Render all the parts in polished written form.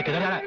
किधर जा रहा है?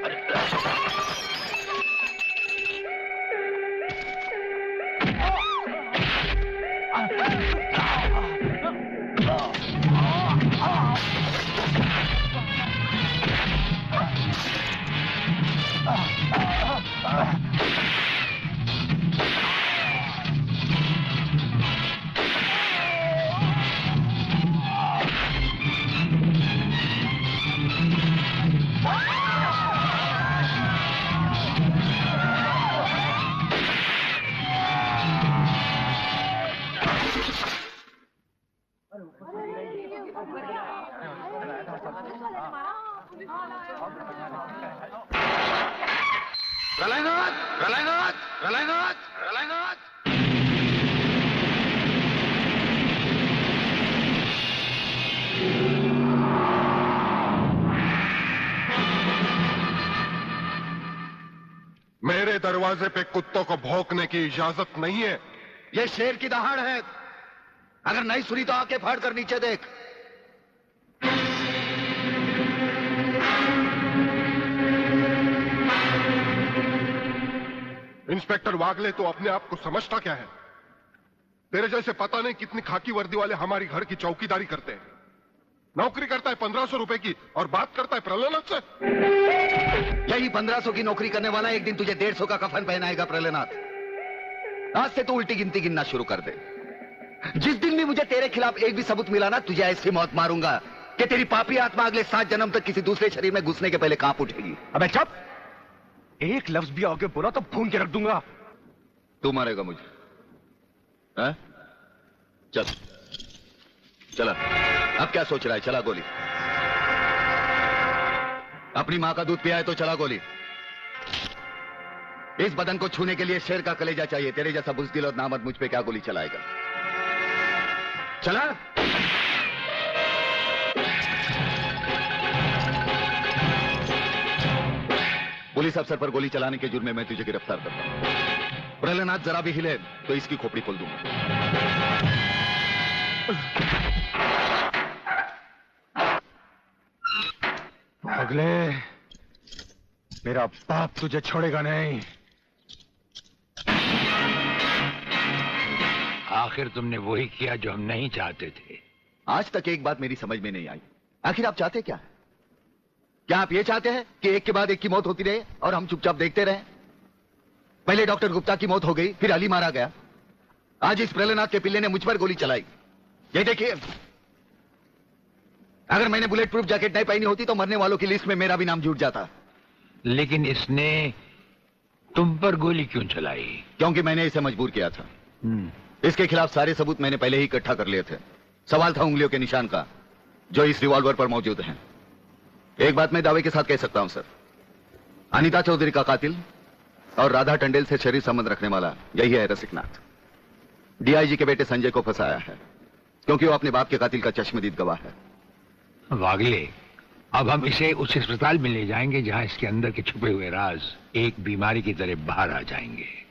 मेरे दरवाजे पे कुत्तों को भौंकने की इजाजत नहीं है। ये शेर की दहाड़ है। अगर नहीं सुनी तो आके फाड़ कर नीचे देख। इंस्पेक्टर वागले तो अपने आप को समझता क्या है? तेरे जैसे पता नहीं कितनी खाकी वर्दी वाले हमारी घर की चौकीदारी करते हैं। नौकरी करता है 1500 रुपए की और बात करता है प्रलयनाथ से। यही 1500 की नौकरी करने वाला एक दिन तुझे 150 का कफन पहनाएगा प्रलयनाथ। आज से तू उल्टी गिनती गिनना शुरू कर दे। जिस दिन भी मुझे तेरे खिलाफ एक भी सबूत मिला ना, तुझे ऐसी मौत मारूंगा कि तेरी पापी आत्मा अगले 7 जन्म तक किसी दूसरे शरीर में घुसने के पहले कांप उठेगी। अबे चुप! एक लफ्ज भी आगे बोला तो भून के रख दूंगा। तू मारेगा मुझे? है? चल चला। अब क्या सोच रहा है? चला गोली। अपनी मां का दूध पिया है तो चला गोली। इस बदन को छूने के लिए शेर का कलेजा चाहिए। तेरे जैसा बुज़दिल और नामर्द मुझ पे क्या गोली चलाएगा? चला। पुलिस अफसर पर गोली चलाने के जुर्म में मैं तुझे गिरफ्तार करता हूं। प्रलयनाथ जरा भी हिले तो इसकी खोपड़ी खोल दूंगा। अगले मेरा बाप तुझे छोड़ेगा नहीं। आखिर तुमने वही किया जो हम नहीं चाहते थे। आज तक एक बात मेरी समझ में नहीं आई। आखिर आप चाहते क्या है? क्या आप ये चाहते हैं कि एक के बाद एक की मौत होती रहे और हम चुपचाप देखते रहे? पहले डॉक्टर गुप्ता की मौत हो गई, फिर अली मारा गया, आज इस प्रलयनाथ के पिल्ले ने मुझ पर गोली चलाई। ये देखिए, अगर मैंने बुलेट प्रूफ जैकेट नहीं पहनी होती तो मरने वालों की लिस्ट में मेरा भी नाम जुड़ जाता। लेकिन इसने तुम पर गोली क्यों चलाई? क्योंकि मैंने इसे मजबूर किया था। इसके खिलाफ सारे सबूत मैंने पहले ही इकट्ठा कर लिए थे। सवाल था उंगलियों के निशान का, जो इस रिवॉल्वर पर मौजूद हैं। एक बात मैं दावे के साथ कह सकता हूं सर, अनीता चौधरी का कातिल और राधा टंडेल से शरीर संबंध रखने वाला यही है रसिकनाथ। डीआईजी के बेटे संजय को फंसाया है क्योंकि वो अपने बाप के कातिल का चश्मदीद गवाह है। वागले, अब हम इसे उस अस्पताल में ले जाएंगे जहां इसके अंदर के छुपे हुए राज एक बीमारी की तरह बाहर आ जाएंगे।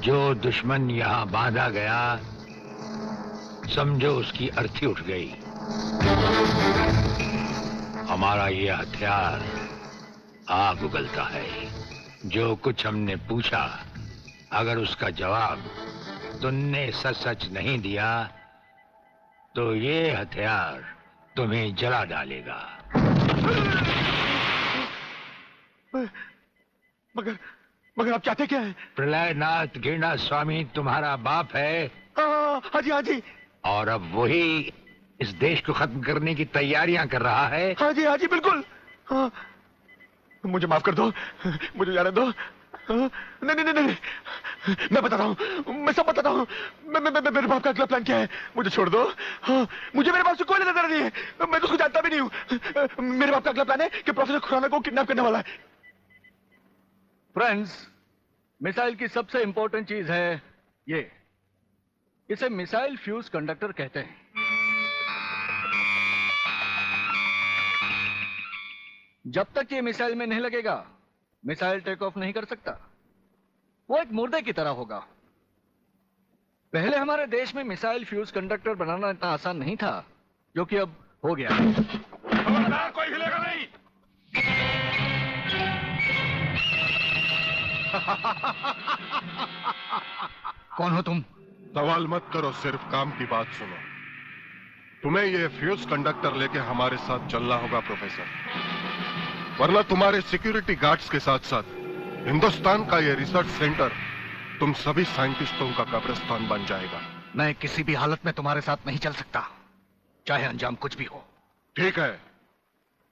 जो दुश्मन यहां बांधा गया, समझो उसकी अर्थी उठ गई। हमारा ये हथियार आग उगलता है। जो कुछ हमने पूछा, अगर उसका जवाब तुमने सच सच नहीं दिया तो ये हथियार तुम्हें जला डालेगा। मगर आप चाहते क्या है? प्रलयनाथ गिरनाथ स्वामी तुम्हारा बाप है। हाँ जी, हाँ जी। और अब वही इस देश को खत्म करने की तैयारियां कर रहा है। हाँ जी, बिल्कुल। हाँ, मुझे माफ कर दो, मुझे जाने दो। नहीं, मैं बताता हूँ, मैं सब बताता हूँ। मेरे बाप का अगला प्लान क्या है? मुझे छोड़ दो। हाँ, मुझे मेरे बाप से कोई लेना देना नहीं है। मैं तो उसको जानता भी नहीं हूँ। मेरे बाप का अगला प्लान है कि प्रोफेसर खुराना को किडनैप करने वाला है। फ्रेंड्स, मिसाइल की सबसे इंपॉर्टेंट चीज है ये, इसे मिसाइल फ्यूज कंडक्टर कहते हैं। जब तक ये मिसाइल में नहीं लगेगा, मिसाइल टेक ऑफ नहीं कर सकता। वो एक मुर्दे की तरह होगा। पहले हमारे देश में मिसाइल फ्यूज कंडक्टर बनाना इतना आसान नहीं था, जो कि अब हो गया। खबरदार, कोई हिलेगा नहीं। कौन हो तुम? सवाल मत करो, सिर्फ काम की बात सुनो। तुम्हें ये फ्यूज कंडक्टर लेके हमारे साथ चलना होगा प्रोफेसर, वरना तुम्हारे सिक्योरिटी गार्ड्स के साथ साथ हिंदुस्तान का ये रिसर्च सेंटर तुम सभी साइंटिस्टों का कब्रिस्तान बन जाएगा। मैं किसी भी हालत में तुम्हारे साथ नहीं चल सकता, चाहे अंजाम कुछ भी हो। ठीक है,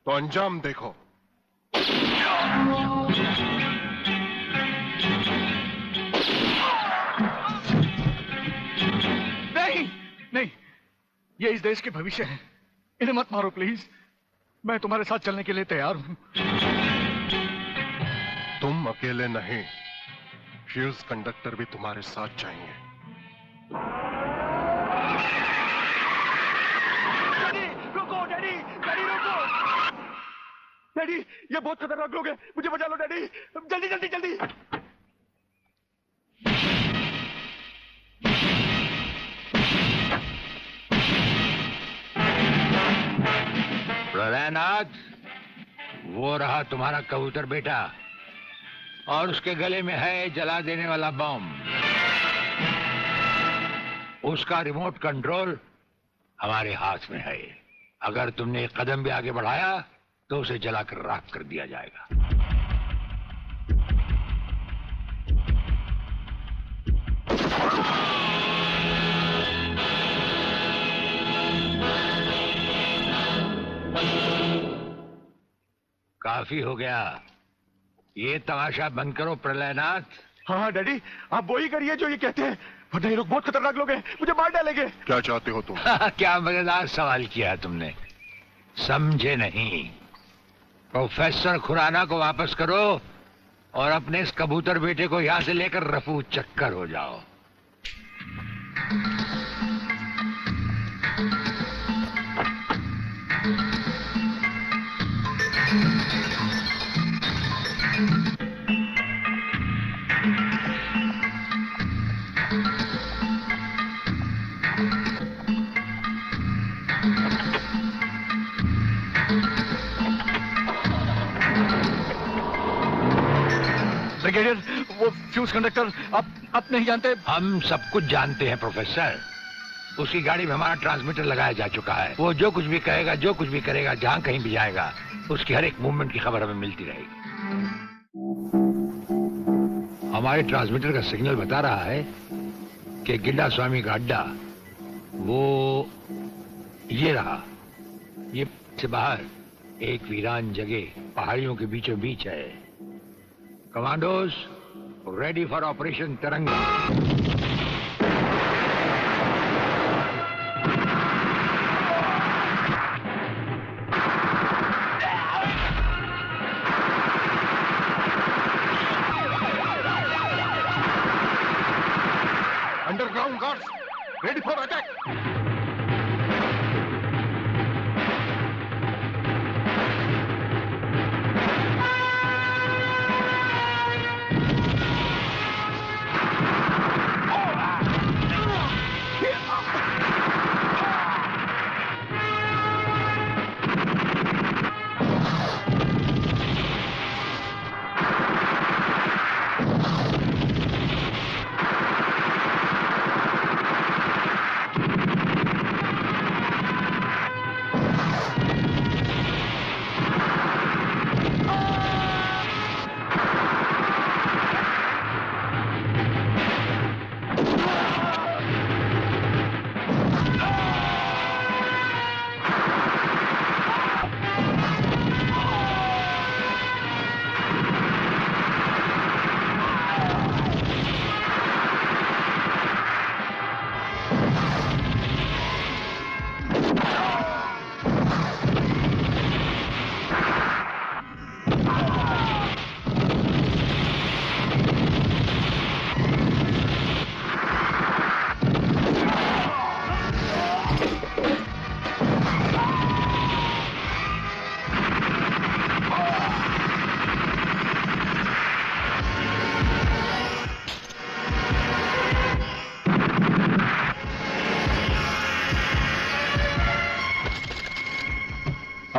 तो अंजाम देखो। नहीं नहीं, ये इस देश के भविष्य है। इन्हें मत मारो प्लीज। मैं तुम्हारे साथ चलने के लिए तैयार हूं। तुम अकेले नहीं, फ्यूज कंडक्टर भी तुम्हारे साथ चाहिए। डैडी रुको, डैडी डैडी रुको। डैडी, ये बहुत खतरनाक लोग हैं, मुझे बचा लो डैडी, जल्दी जल्दी जल्दी। प्रलयनाथ, वो रहा तुम्हारा कबूतर बेटा, और उसके गले में है जला देने वाला बम। उसका रिमोट कंट्रोल हमारे हाथ में है। अगर तुमने एक कदम भी आगे बढ़ाया तो उसे जलाकर राख कर दिया जाएगा। काफी हो गया, ये तमाशा बंद करो प्रलयनाथ। हाँ हाँ डैडी, आप वो ही करिए जो ये कहते हैं, वरना ये लोग बहुत खतरनाक लोग हैं, मुझे मार डालेंगे। क्या चाहते हो तुम? क्या मजेदार सवाल किया तुमने, समझे नहीं। प्रोफेसर खुराना को वापस करो और अपने इस कबूतर बेटे को यहां से लेकर रफू चक्कर हो जाओ। ब्रिगेडियर, वो फ्यूज कंडक्टर आप नहीं जानते? हम सब कुछ जानते हैं प्रोफेसर। उसकी गाड़ी में हमारा ट्रांसमीटर लगाया जा चुका है। वो जो कुछ भी कहेगा, जो कुछ भी करेगा, जहां कहीं भी जाएगा, उसकी हर एक मूवमेंट की खबर हमें मिलती रहेगी। हमारे ट्रांसमीटर का सिग्नल बता रहा है कि गिड्डा स्वामी का अड्डा वो ये रहा। ये से बाहर एक वीरान जगह पहाड़ियों के बीचों बीच है। कमांडोज रेडी फॉर ऑपरेशन तिरंगा। Underground guards ready for attack.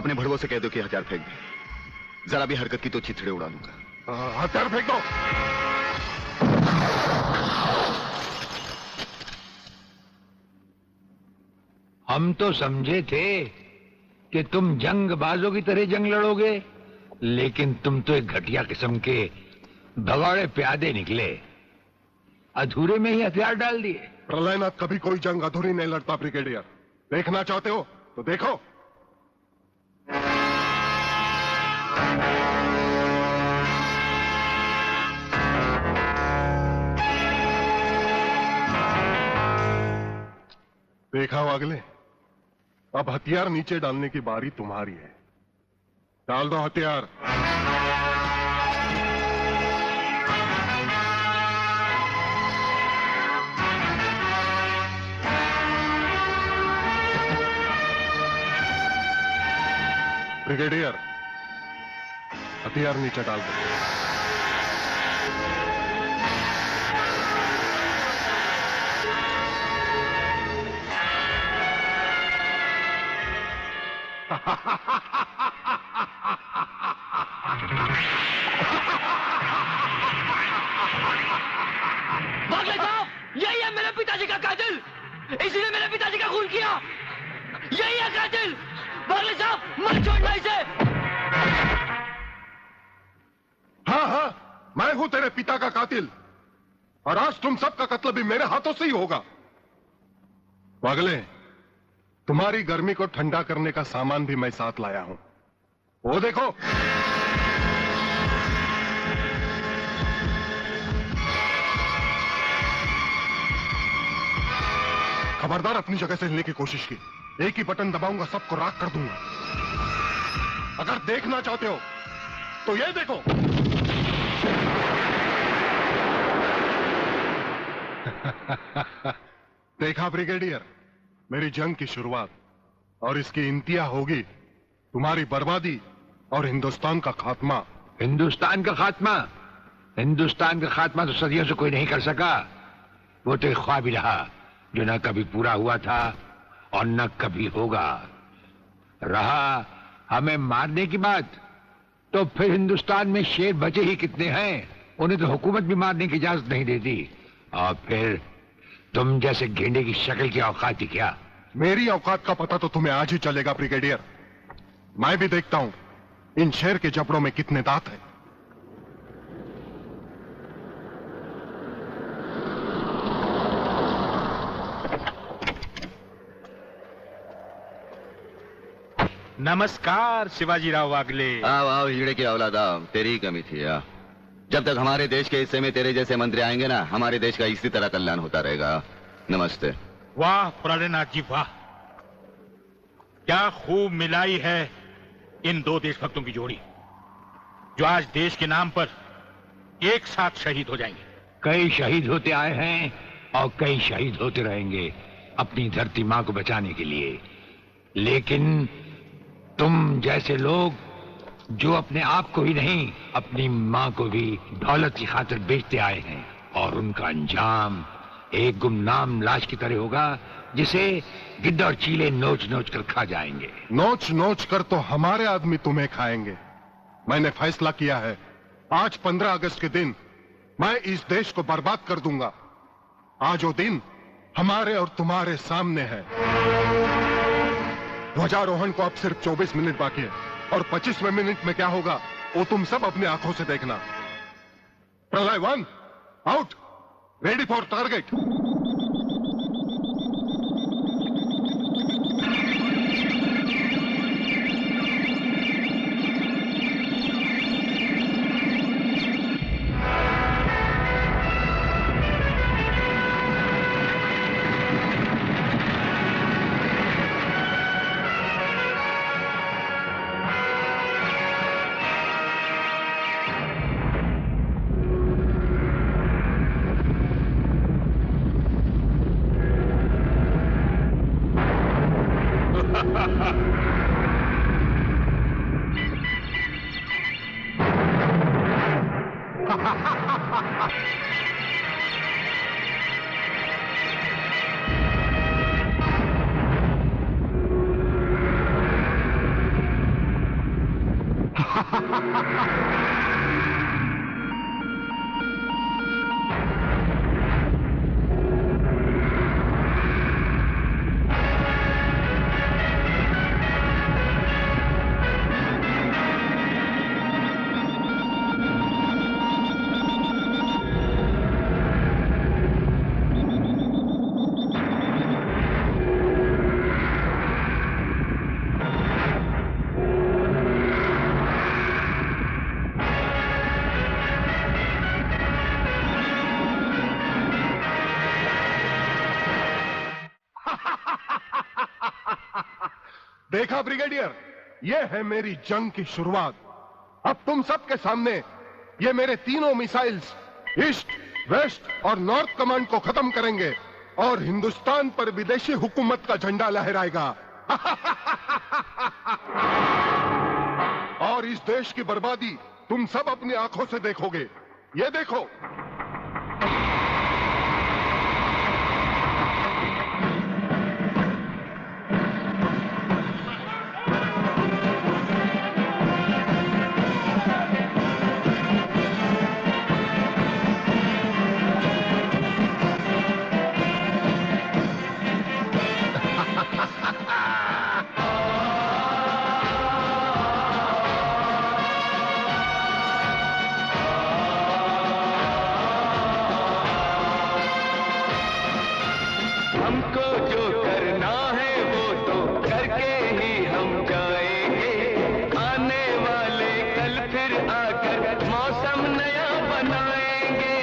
अपने भड़वों से कह दो कि हथियार फेंक दे। जरा भी हरकत की तो चिथड़े उड़ा दूंगा। हथियार फेंक दो। हम तो समझे थे कि तुम जंगबाजों की तरह जंग लड़ोगे, लेकिन तुम तो एक घटिया किस्म के भगौड़े प्यादे निकले। अधूरे में ही हथियार डाल दिए। प्रलयनाथ कभी कोई जंग अधूरी नहीं लड़ता ब्रिगेडियर। देखना चाहते हो तो देखो। देखा वागले, अब हथियार नीचे डालने की बारी तुम्हारी है। डाल दो हथियार। ब्रिगेडियर, हथियार नीचे डाल दो। बागले साहब, यही है मेरे पिताजी का कातिल। इसी ने मेरे पिताजी का खून किया। यही है कातिल। बागले साहब, मत छोड़ना इसे। हाँ हाँ, मैं हूं तेरे पिता का कातिल, और आज तुम सबका कत्ल भी मेरे हाथों से ही होगा। वागले, तुम्हारी गर्मी को ठंडा करने का सामान भी मैं साथ लाया हूं। वो देखो। खबरदार अपनी जगह से हिलने की कोशिश की। एक ही बटन दबाऊंगा, सबको राख कर दूंगा। अगर देखना चाहते हो तो ये देखो। देखा ब्रिगेडियर, मेरी जंग की शुरुआत, और इसकी इंतहा होगी तुम्हारी बर्बादी और हिंदुस्तान का खात्मा। हिंदुस्तान का खात्मा? हिंदुस्तान का खात्मा तो सदियों से कोई नहीं कर सका। वो तो एक ख्वाब ही रहा जो न कभी पूरा हुआ था और न कभी होगा। रहा हमें मारने की बात, तो फिर हिंदुस्तान में शेर बचे ही कितने हैं। उन्हें तो हुकूमत भी मारने की इजाजत नहीं देती। और फिर तुम जैसे गेंडे की शक्ल की औकात ही क्या? मेरी औकात का पता तो तुम्हें आज ही चलेगा ब्रिगेडियर। मैं भी देखता हूं इन शेर के जबड़ों में कितने दांत हैं। नमस्कार शिवाजीराव वागले। आओ आओ हीरे की औलाद आओ, तेरी ही कमी थी। आ जब तक हमारे देश के हिस्से में तेरे जैसे मंत्री आएंगे ना, हमारे देश का इसी तरह कल्याण होता रहेगा। नमस्ते। वाह प्रलयनाथ जी वाह, क्या खूब मिलाई है इन दो देशभक्तों की जोड़ी, जो आज देश के नाम पर एक साथ शहीद हो जाएंगे। कई शहीद होते आए हैं और कई शहीद होते रहेंगे अपनी धरती मां को बचाने के लिए। लेकिन तुम जैसे लोग जो अपने आप को ही नहीं, अपनी मां को भी दौलत की खातिर बेचते आए हैं, और उनका अंजाम एक गुमनाम लाश की तरह होगा जिसे गिद्ध और चीले नोच नोच कर खा जाएंगे। नोच नोच कर तो हमारे आदमी तुम्हें खाएंगे। मैंने फैसला किया है, आज 15 अगस्त के दिन मैं इस देश को बर्बाद कर दूंगा। आज वो दिन हमारे और तुम्हारे सामने है। ध्वजारोहण को अब सिर्फ 24 मिनट बाकी है, और 25वें मिनट में क्या होगा वो तुम सब अपनी आंखों से देखना। प्रलय 1 आउट, रेडी फॉर टारगेट। देखा ब्रिगेडियर, ये है मेरी जंग की शुरुआत। अब तुम सबके सामने ये मेरे तीनों मिसाइल्स ईस्ट, वेस्ट और नॉर्थ कमांड को खत्म करेंगे और हिंदुस्तान पर विदेशी हुकूमत का झंडा लहराएगा। और इस देश की बर्बादी तुम सब अपनी आंखों से देखोगे। ये देखो, हमको जो करना है वो तो करके ही हम जाएंगे। आने वाले कल फिर आकर मौसम नया बनाएंगे।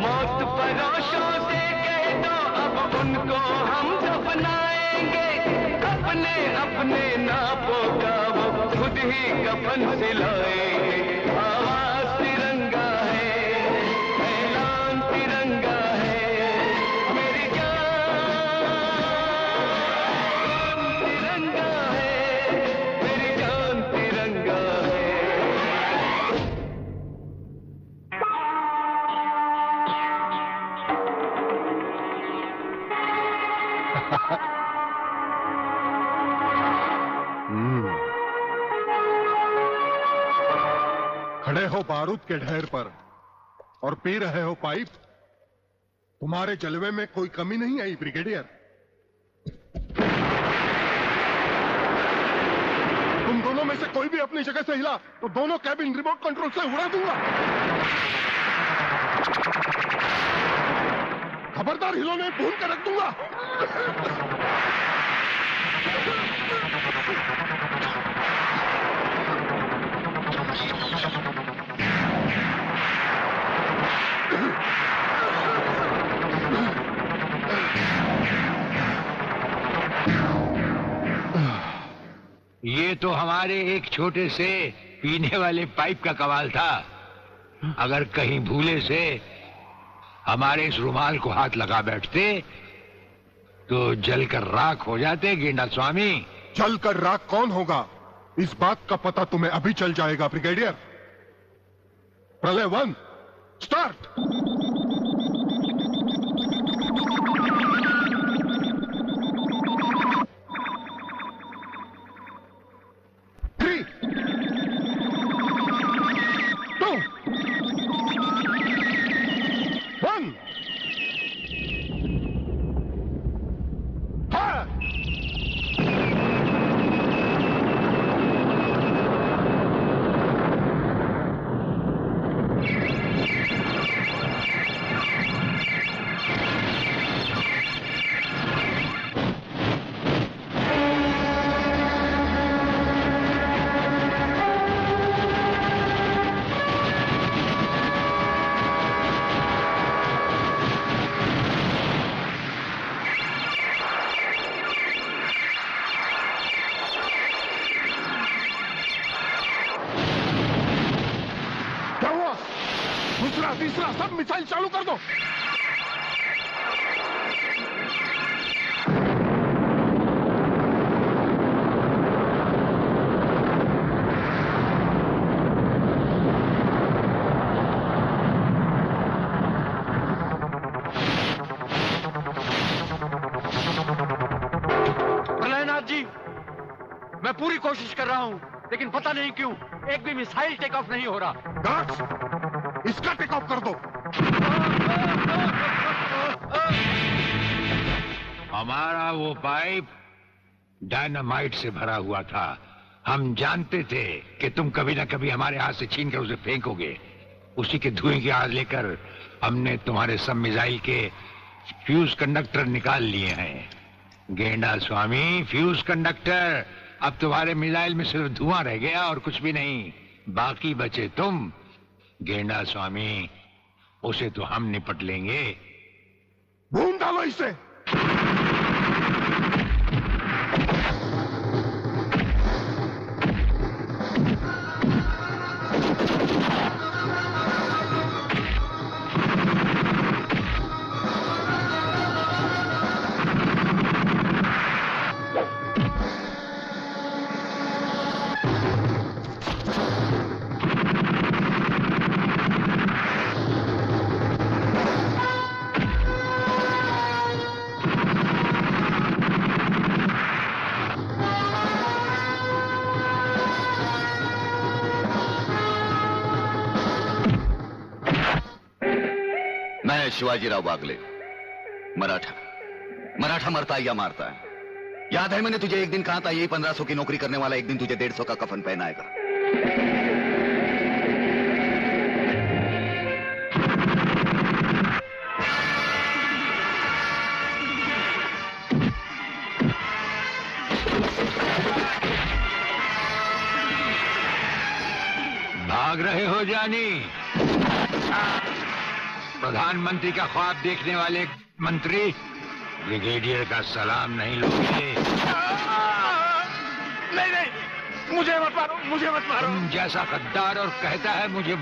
मौत परोशों से कह दो अब उनको हम दफनाएंगे। अपने अपने नापों का वो खुद ही कफन सिलाएंगे। आवाज तिरंगा है, ऐलान तिरंगा है, मेरी जान तिरंगा है, मेरी जान तिरंगा है। खड़े हो बारूद के ढेर पर और पी रहे हो पाइप। तुम्हारे जलवे में कोई कमी नहीं आई ब्रिगेडियर। तुम दोनों में से कोई भी अपनी जगह से हिला तो दोनों कैबिन रिमोट कंट्रोल से उड़ा दूंगा। खबरदार हिलोने भून कर रख दूंगा। ये तो हमारे एक छोटे से पीने वाले पाइप का कमाल था। अगर कहीं भूले से हमारे इस रुमाल को हाथ लगा बैठते तो जलकर राख हो जाते गेंडा स्वामी। जलकर राख कौन होगा, इस बात का पता तुम्हें अभी चल जाएगा ब्रिगेडियर। प्रलय 1 स्टार्ट। दूसरा तीसरा सब मिसाइल चालू कर दो। प्रलयनाथ जी, मैं पूरी कोशिश कर रहा हूँ, लेकिन पता नहीं क्यों एक भी मिसाइल टेक ऑफ नहीं हो रहा। गार्ड्स, इसका टेक ऑफ कर दो। हमारा वो पाइप डायनामाइट से भरा हुआ था। हम जानते थे कि तुम कभी ना कभी हमारे हाथ से छीन कर उसे फेंकोगे। उसी के धुएं की आग लेकर हमने तुम्हारे सब मिसाइल के फ्यूज कंडक्टर निकाल लिए हैं। गेंडा स्वामी, फ्यूज कंडक्टर, अब तुम्हारे मिसाइल में सिर्फ धुआं रह गया और कुछ भी नहीं। बाकी बचे तुम। गेंडा स्वामी, उसे तो हम निपट लेंगे। भून डालो इसे। मैं शिवाजीराव बागले, मराठा मरता है या मारता है। याद है मैंने तुझे एक दिन कहा था, यही 1500 की नौकरी करने वाला एक दिन तुझे 150 का कफन पहनाएगा। भाग रहे हो जानी? प्रधानमंत्री का ख्वाब देखने वाले मंत्री ब्रिगेडियर का सलाम नहीं लोगे? नहीं, मुझे मत मारो। तुम जैसा गद्दार और कहता है मुझे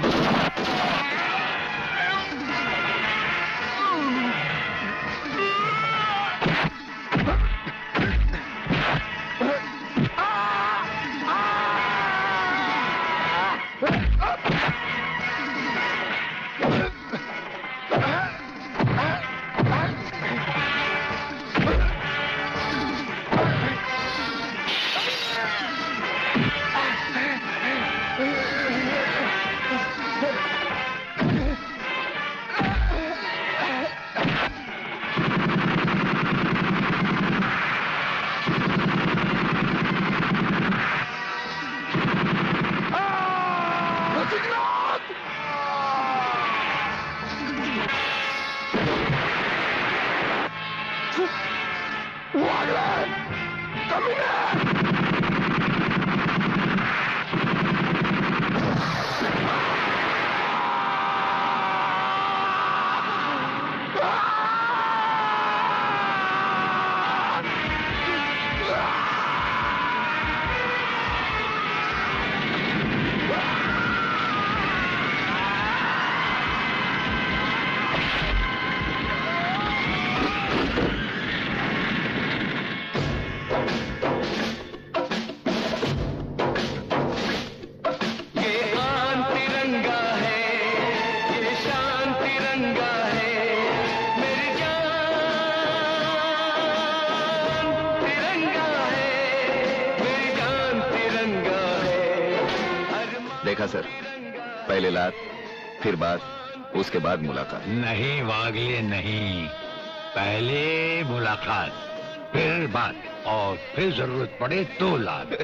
देखा सर, पहले लात, फिर बात, उसके बाद मुलाकात। नहीं वागले नहीं, पहले मुलाकात, फिर बात और फिर जरूरत पड़े तो लात।